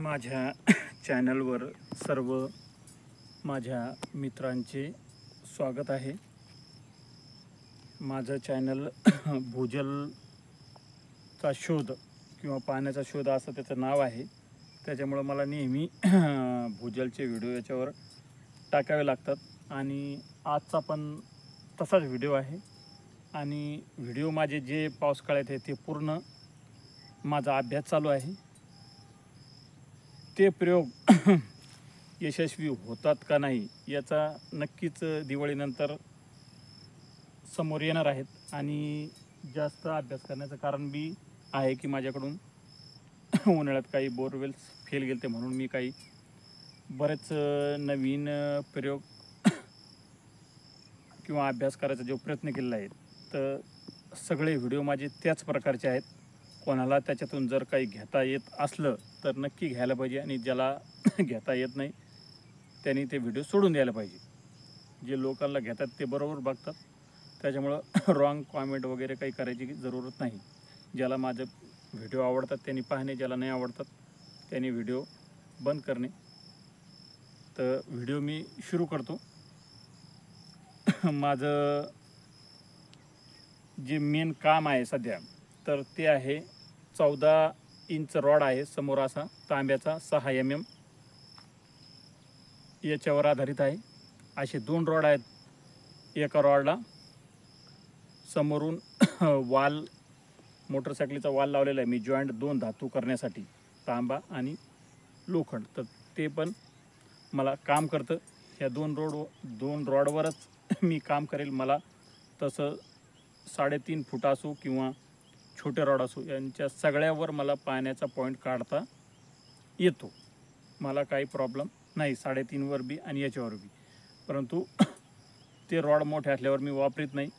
माझ्या चॅनलवर सर्व माझ्या मित्रांचे स्वागत आहे। माझं चॅनल भूजलचा शोध किंवा पाण्याचा शोध असं त्याचं नाव आहे। त्याच्यामुळे मला नेहमी भूजलचे व्हिडिओ याच्यावर टाकावे लागतात आणि आजचा पण तसाच व्हिडिओ आहे। आणि व्हिडिओ माझे जे पावसाळ्यात आहे ते पूर्ण माझा अभ्यास चालू आहे। ते प्रयोग यशस्वी होतात का नाही याचा नक्कीच दिवाळीनंतर समोर येणार आहेत। आणि जास्त अभ्यास करण्याचं कारण बी आहे की माझ्याकडून उन्हाळ्यात काही बोरवेल्स फेल गेले, म्हणून मी काही बरेच नवीन प्रयोग किंवा अभ्यास करायचा जो प्रयत्न केलेला आहे, तर सगळे व्हिडिओ माझे त्याच प्रकारचे आहेत। कोणाला त्याच्यातून जर काही घेता येत असलं तर नक्की घ्यायला पाहिजे, आणि ज्याला घेता येत नाही त्यांनी ते व्हिडिओ सोडून द्यायला पाहिजे। जे लोकांना घेतात ते बरोबर बघतात, त्याच्यामुळं रॉंग कॉमेंट वगैरे काही करायची जरूरत नाही। ज्याला माझं व्हिडिओ आवडतात त्यांनी पाहणे, ज्याला नाही आवडतात त्यांनी व्हिडिओ बंद करणे। तर व्हिडिओ मी सुरू करतो। माझं जे मेन काम आहे सध्या, तर ते आहे 14 इंच रॉड आहे समोर असा तांब्याचा 6 mm याच्यावर आधारित आहे। असे 2 रॉड आहेत। एका रॉडला समोरून वाल, मोटरसायकलीचा वाल लावलेला आहे मी, जॉईंट 2 धातू करण्यासाठी, तांबा आणि लोखंड। तर ते पण मला काम करतं। ह्या 2 रॉडवरच मी काम करेल। मला तसं 3.5 फूट असो किंवा छोटे रॉड असो, यांच्या सगळ्यावर मला पाण्याचा पॉईंट काढता येतो। मला काही प्रॉब्लेम नाही 3.5वर बी आणि याच्यावर बी। परंतु ते रॉड मोठे असल्यावर मी वापरत नाही,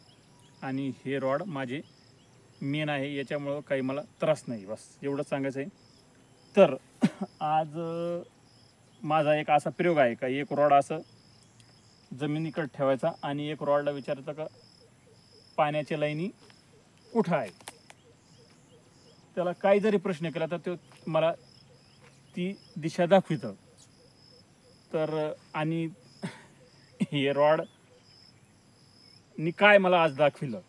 आणि हे रॉड माझे मेन आहे, याच्यामुळं काही मला त्रास नाही। बस एवढंच सांगायचं आहे। तर आज माझा एक असा प्रयोग आहे का, एक रॉड असं जमिनीकडे ठेवायचा आणि एक रॉडला विचारायचं का पाण्याच्या लाईनी कुठं आहे। त्याला काही जरी प्रश्न केला तर तो मला ती दिशा दाखवितं। तर आणि हे रॉड नी काय मला आज दाखविलं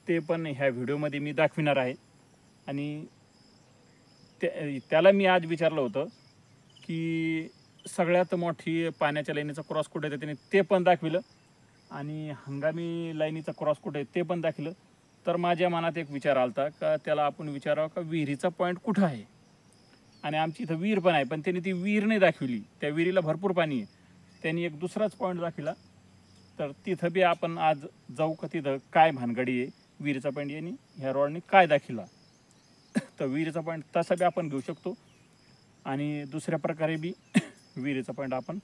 ते पण ह्या व्हिडिओमध्ये मी दाखविणार आहे। आणि त्याला मी आज विचारलं होतं की सगळ्यात मोठी पाण्याच्या लाईनीचा क्रॉस कुठे आहे, त्याने ते पण दाखविलं, आणि हंगामी लाईनीचा क्रॉस कुठे आहे ते पण दाखविलं। तर माझ्या मनात एक विचार आलता का त्याला आपण विचारावं का विहिरीचा पॉईंट कुठं आहे। आणि आमची इथं विहीर पण आहे, पण त्यांनी ती विहीर नाही दाखविली। त्या विहिरीला भरपूर पाणी आहे, त्यांनी एक दुसराच पॉईंट दाखविला। तर तिथं बी आपण आज जाऊ का, तिथं काय भानगडी आहे, विहिरीचा पॉईंट यांनी ह्या रॉडनी काय दाखविला। तर विहिरीचा पॉईंट तसा बी आपण घेऊ शकतो, आणि दुसऱ्या प्रकारे बी विहिरीचा पॉईंट आपण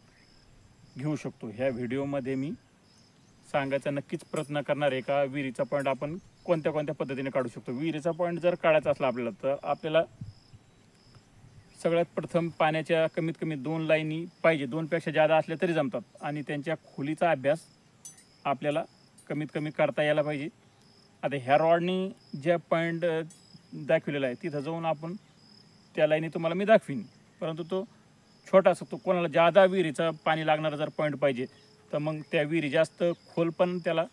घेऊ शकतो। ह्या व्हिडिओमध्ये मी सांगायचा नक्कीच प्रयत्न करणार आहे का विहिरीचा पॉईंट आपण कोणत्या कोणत्या पद्धतीने काढू शकतो। विहिरीचा पॉईंट जर काढायचा असला आपल्याला, तर आपल्याला सगळ्यात प्रथम पाण्याच्या कमीत कमी 2 लाईनी पाहिजे। 2पेक्षा जादा असल्या तरी जमतात, आणि त्यांच्या खोलीचा अभ्यास आपल्याला कमीत कमी करता यायला पाहिजे। आता ह्या रॉडनी ज्या पॉईंट दाखविलेला आहे तिथं जाऊन आपण त्या लाईनी तुम्हाला मी दाखवीन, परंतु तो छोटा असतो। कोणाला जादा विहिरीचा पाणी लागणारा जर पॉईंट पाहिजे तर मग त्या विहिरी जास्त खोल पण त्याला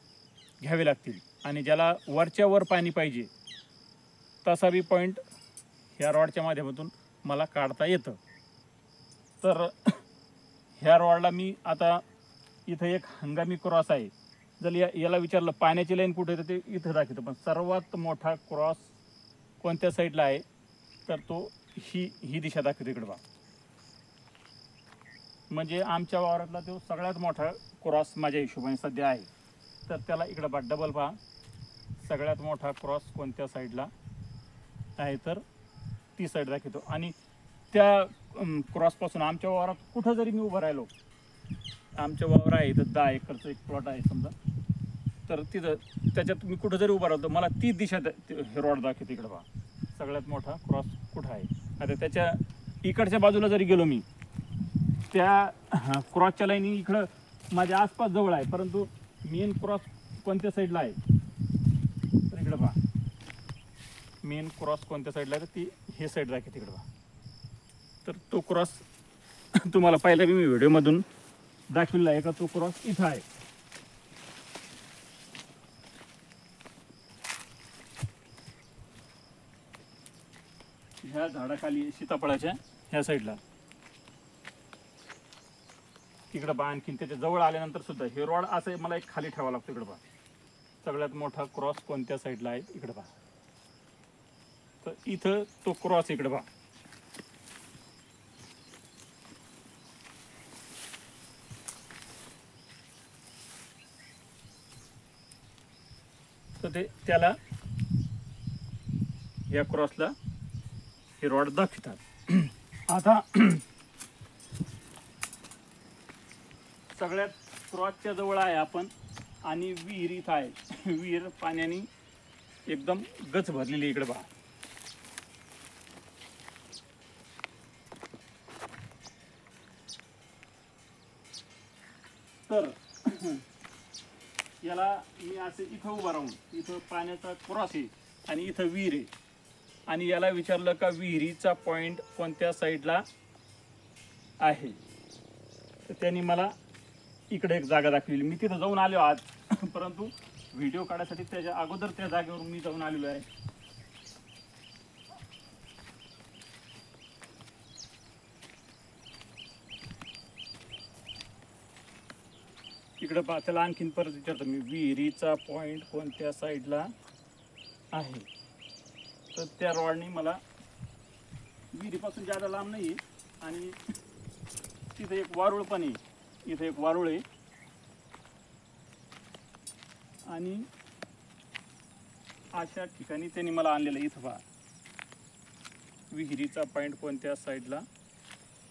घ्यावे लागतील, आणि ज्याला वरच्या वर पाणी पाहिजे तसा बी पॉईंट ह्या रॉडच्या माध्यमातून मला काढता येतं। तर ह्या रॉडला मी आता इथं एक हंगामी क्रॉस आहे। जर याला विचारलं पाण्याची लाईन कुठे आहे तर ते इथं दाखवतं, पण सर्वात मोठा क्रॉस कोणत्या साईडला आहे तर तो ही दिशा दाखवते इकडं बा। म्हणजे आमच्या वावरातला तो सगळ्यात मोठा क्रॉस माझ्या हिशोबाने सध्या आहे। तर त्याला इकडं बा डबल पहा, सगळ्यात मोठा क्रॉस कोणत्या साईडला आहे तर ती साईड दाखवतो। आणि त्या क्रॉसपासून आमच्या वावरात कुठं जरी मी उभं राहिलो, आमच्या वावर आहे इथं 10 एकरचं एक प्लॉट आहे समजा, तर तिथं त्याच्यात मी कुठं जरी उभं राहिलो मला ती दिशा रॉड दाखवते इकडं बा, सगळ्यात मोठा क्रॉस कुठं आहे। आता त्याच्या इकडच्या बाजूला जरी गेलो मी, त्या क्रॉसच्या लाईनी इकडं माझ्या आसपास जवळ आहे, परंतु मेन क्रॉस कोणत्या साईडला आहे तर इकडं पहा, मेन क्रॉस कोणत्या साईडला आहे तर ती हे साईड दाखवते इकडं पहा। तर तो क्रॉस तुम्हाला पहिला मी व्हिडिओमधून दाखवलेला आहे का तो क्रॉस इथं आहे. ह्या झाडाखाली सीताफळाच्या ह्या साईडला इकडं बा. आणखीन त्याच्या जवळ आल्यानंतर सुद्धा हे रॉड असं मला एक खाली ठेवावा लागतो. इकडं बा सगळ्यात मोठा क्रॉस कोणत्या साईडला आहे इकडं बा. तर इथं तो क्रॉस इकडं बा. तर ते त्याला या क्रॉसला हे रॉड दाखवतात. आता सगळ्यात क्रॉसच्या जवळ आहे आपण आणि विहीर इथं आहे. विहीर पाण्याने एकदम गच भरलेली इकडे बा. तर याला मी असं इथं उभं राहून इथं पाण्याचा क्रॉस आहे आणि इथं विहीर आहे आणि याला विचारलं का विहिरीचा पॉइंट कोणत्या साईडला आहे तर त्यांनी मला इकडे एक जागा दाखवली. मी तिथं जाऊन आलो आज परंतु व्हिडिओ काढण्यासाठी त्याच्या अगोदर त्या जागेवर मी जाऊन आलेलो आहे. इकडं पहा त्याला आणखीन परत विचारतो मी विहिरीचा पॉइंट कोणत्या साईडला आहे. तर त्या रॉडनी मला विहिरीपासून जादा लांब नाही आणि तिथं एक वारुळ पण आहे. इथं एक वारुळ आहे आणि अशा ठिकाणी त्यांनी मला आणलेलं. इथं पहा विहिरीचा पॉइंट कोणत्या साईडला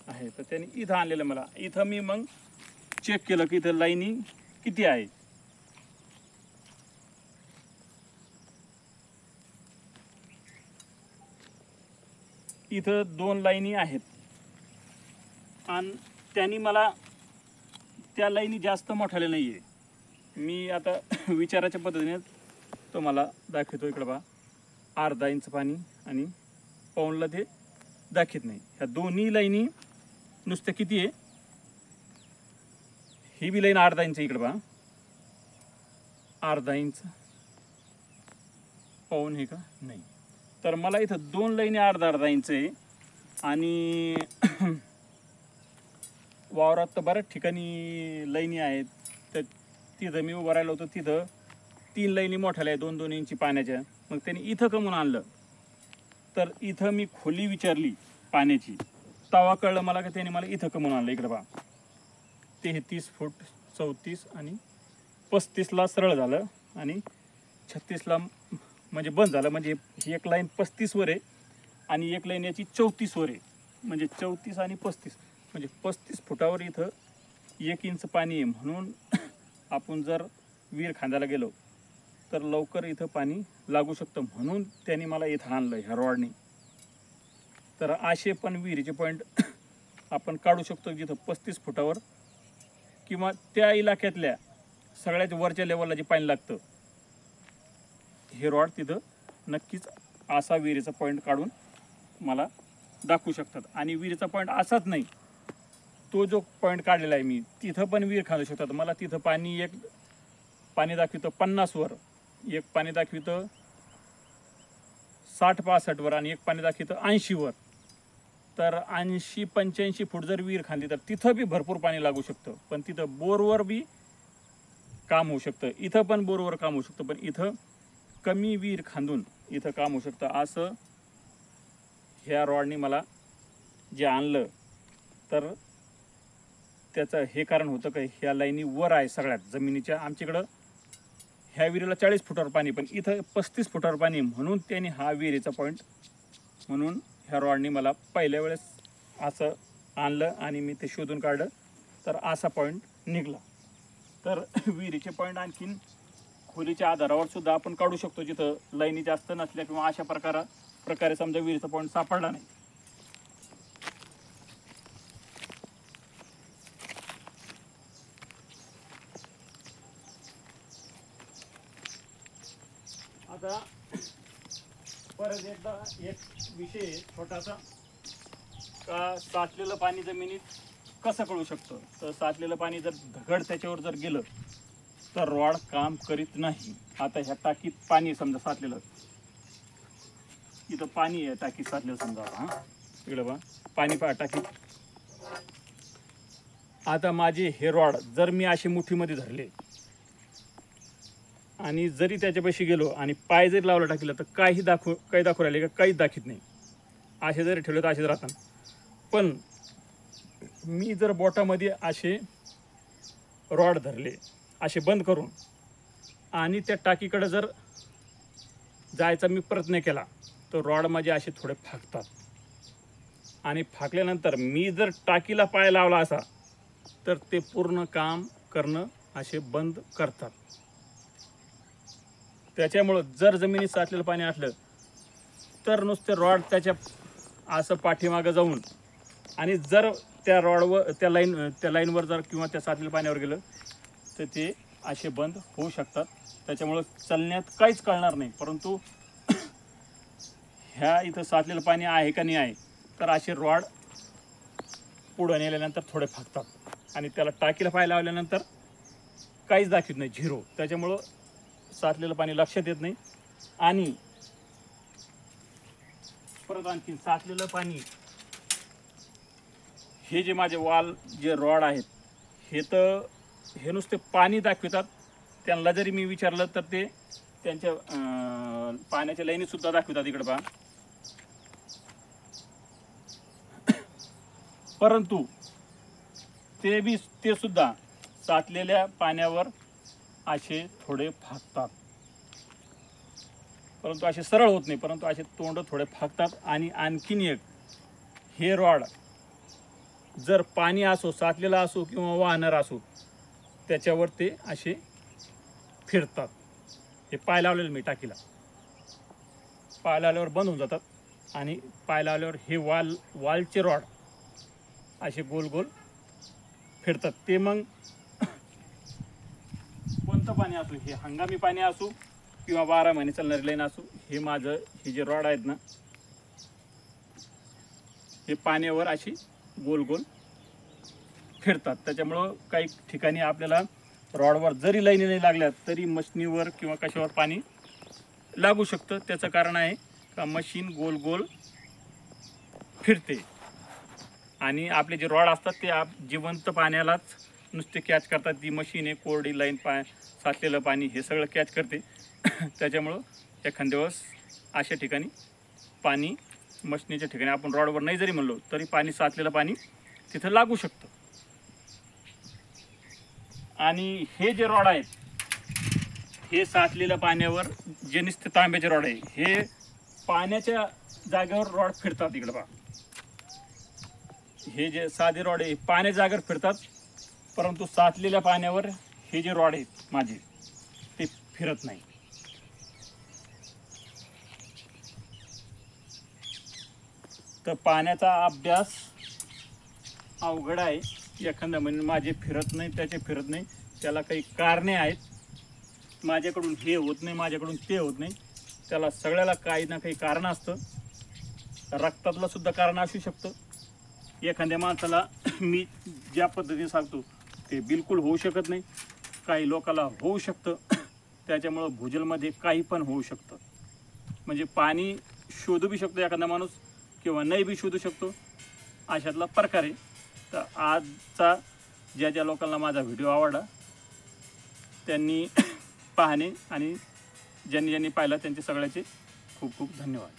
आहे तर त्यांनी इथं आणलेलं मला. इथं मी मग चेक केलं की इथं लाईनी किती आहे. इथं 2 लाईनी आहेत आणि त्यांनी मला त्या लाईनी जास्त मोठाल्या नाही आहे. मी आता विचाराच्या पद्धतीने तुम्हाला दाखवतो. इकडं बा अर्धा इंच पाणी आणि पाऊणला ते दाखवत नाही. ह्या दोन्ही लाईनी नुसत्या किती आहे. ही बी लाईन अर्धा इंच इकडं बा अर्धा इंच पाऊण हे का नाही. तर मला इथं 2 लाईनी अर्धा इंच आहे आणि वावरात तर बऱ्याच ठिकाणी लाईनी आहेत. तर तिथं मी उभं राहिलो होतो तिथं 3 लाईनी मोठ्याला आहे 2-2 इंची पाण्याच्या. मग त्यांनी इथं कमून आणलं तर इथं मी खोली विचारली पाण्याची तवा कळलं मला की त्याने मला इथं कमून आणलं. इकडं बा ते हे 30 फूट 34 आणि 35ला सरळ झालं आणि 36ला म्हणजे बंद झालं. म्हणजे ही एक लाईन 35 वर आहे आणि एक लाईन याची 34 वर आहे. म्हणजे 34 आणि 35 म्हणजे 35 फुटावर इथं 1 इंच पाणी आहे. म्हणून आपण जर विहीर खांदायला गेलो तर लवकर इथं पाणी लागू शकतं. म्हणून त्यांनी मला इथं आणलं ह्या रॉडनी. तर असे पण विहिरीचे पॉईंट आपण काढू शकतो जिथं 35 फुटावर किंवा त्या इलाक्यातल्या सगळ्यात वरच्या लेवलला जे पाणी लागतं हे रॉड तिथं नक्कीच असा विहिरीचा पॉईंट काढून मला दाखवू शकतात. आणि विहिरीचा पॉईंट असाच नाही, तो जो पॉईंट काढलेला आहे मी तिथं पण विहीर खांदू शकतात. मला तिथं एक पाणी दाखवितं 50 वर, एक पाणी दाखवितं 60-65 वर आणि एक पाणी दाखवितं 80 वर. तर 80-85 फूट जर विहीर खांदली तर तिथं बी भरपूर पाणी लागू शकतं. पण तिथं बोरवर बी काम होऊ शकतं. इथं पण बोरवर काम होऊ शकतं. पण इथं कमी विहीर खांदून इथं काम होऊ शकतं. असं ह्या रॉडनी मला जे आणलं तर त्याचं हे कारण होतं का ह्या लाईनी वर आहे सगळ्यात जमिनीच्या. आमच्याकडं ह्या विहिरीला 40 फुटावर पाणी पण इथं 35 फुटावर पाणी. म्हणून त्यांनी हा विहिरीचा पॉईंट म्हणून ह्या रॉडनी मला पहिल्या वेळेस असं आणलं आणि मी ते शोधून काढलं तर असा पॉईंट निघाला. तर विहिरीचे पॉईंट आणखीन खोलीच्या आधारावर सुद्धा आपण काढू शकतो जिथं लाईनी जास्त नसल्या किंवा अशा प्रकारे समजा विहिरीचा पॉईंट सापडला नाही. आता परत एकदा एक विषय छोटासा का साचलेलं पाणी जमिनीत कसं कळू शकतं, तर साचलेलं पाणी जर दगड त्याच्यावर जर गेलं तर रॉड काम करीत नाही. आता ह्या टाकीत पाणी समजा साचलेलं, इथं पाणी आहे टाकीत साचलेलं समजा. हां इकडे पहा पाणी पहा टाकीत. आता माझे हे रॉड जर मी अशी मुठीमध्ये धरले आणि जरी त्याच्यापाशी गेलो आणि पाय जरी लावला टाकीला तर काही दाखवू राहिले का, काहीच दाखवत नाही. असे जरी ठेवले तर असेच राहतात. पण मी जर बोटामध्ये असे रॉड धरले असे बंद करून आणि त्या टाकीकडे जर जायचा मी प्रयत्न केला तर रॉड माझे असे थोडे फाकतात. आणि फाकल्यानंतर मी जर टाकीला पाय लावला असा तर ते पूर्ण काम करणं असे बंद करतात. त्याच्यामुळं जर जमिनीत साचलेलं पाणी असलं तर नुसते रॉड त्याच्या असं पाठीमागं जाऊन आणि जर त्या रॉडवर त्या लाईनवर जर किंवा त्या साचलेल्या पाण्यावर गेलं तर ते असे बंद होऊ शकतात. त्याच्यामुळं चालण्यात काहीच कळणार नाही. परंतु ह्या इथं साचलेलं पाणी आहे का नाही आहे तर असे रॉड पुढं नेल्यानंतर थोडे फाकतात आणि त्याला टाकीला पाय लावल्यानंतर काहीच दाखवत नाही, झिरो. त्याच्यामुळं साचलेलं पाणी लक्षात येत नाही. आणि परत आणखी साचलेलं पाणी हे जे माझे वाल जे रॉड आहेत हे तर हे नुसते पाणी दाखवितात. त्यांना जरी मी विचारलं तर ते त्यांच्या पाण्याच्या लाईनीत सुद्धा दाखवितात. इकडे पहा. परंतु ते सुद्धा साचलेल्या पाण्यावर असे थोडे फाकतात. परंतु असे सरळ होत नाही, परंतु असे तोंड थोडे फाकतात. आणि आणखीन एक, हे रॉड जर पाणी असो, साचलेलं असो किंवा वाहणार असो, त्याच्यावर ते असे फिरतात. हे पाय लावलेलं मी टाकीला, पाय लावल्यावर बंद होऊन जातात आणि पाय लावल्यावर हे वालचे रॉड असे गोल गोल फिरतात. ते मग कोणतं पाणी असो, हे हंगामी पाणी असो किंवा 12 महिने चालणारी लाईन असो, हे माझं हे जे रॉड आहेत ना हे पाण्यावर अशी गोल गोल फिरतात. त्याच्यामुळं काही ठिकाणी आपल्याला रॉडवर जरी लाईनी नाही लागल्या तरी मशीनीवर किंवा कशावर पाणी लागू शकतं. त्याचं कारण आहे का मशीन गोल गोल फिरते आणि आपले जे रॉड असतात ते जिवंत पाण्यालाच नुसते कॅच करतात. ती मशीन आहे, कोरडी लाईन, साचलेलं पाणी हे सगळं कॅच करते. त्याच्यामुळं एखाद्या वेळेस अशा ठिकाणी पाणी मशीनीच्या ठिकाणी आपण रॉडवर नाही जरी म्हणलो तरी पाणी साचलेलं पाणी तिथं लागू शकतं. आणि हे जे रॉड आहेत हे साचलेल्या पाण्यावर जे नुसते तांब्याचे रॉड आहे हे पाण्याच्या जागेवर रॉड फिरतात. इकडे पहा, हे जे साधे रॉड आहे पाण्याच्या जागेवर फिरतात, परंतु साचलेल्या पाण्यावर हे जे रॉड आहेत माझे ते फिरत नाही. तर पाण्याचा अभ्यास अवघड आहे. एखाद्या म्हणजे माझे फिरत नाही, त्याचे फिरत नाही, त्याला काही कारणे आहेत. माझ्याकडून हे होत नाही, माझ्याकडून ते होत नाही, त्याला सगळ्याला काही ना काही कारण असतं. रक्तातलं सुद्धा कारण असू शकतं. एखाद्या माणसाला मी ज्या पद्धतीने सांगतो ते बिलकुल होऊ शकत नाही, काही लोकाला होऊ शकतं. त्याच्यामुळं भूजलमध्ये काही पण होऊ शकतं. म्हणजे पाणी शोधू बी शकतो एखादा माणूस किंवा नाही बी शोधू शकतो, अशातला प्रकार आहे. तर आजचा ज्या लोकांना माझा व्हिडिओ आवडला त्यांनी पाहणे आणि ज्यांनी पाहिला त्यांचे सगळ्याचे खूप खूप धन्यवाद.